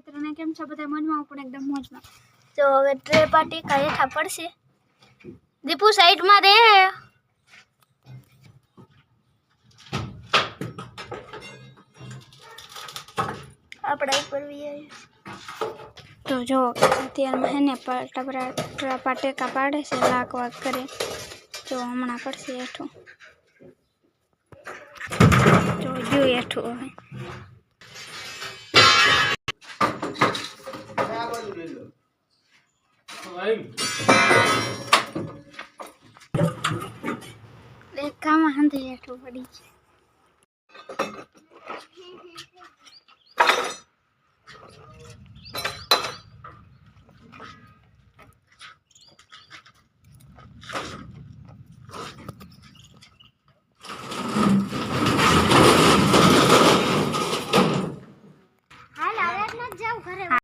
मित्रों केम छो बधा मौजमां पण एकदम मौजमां। तो हवे ट्रे पार्टी का हेठा पड़शे। दीपू साइड में रे आपड़ा ऊपर भी है। तो जो अत्यार में है ने टबरा पाटे का पाड़े से लाक वाक करे जो हमणा पड़शे हेठो जो जो हेठो है देखा में हेठो पड़ी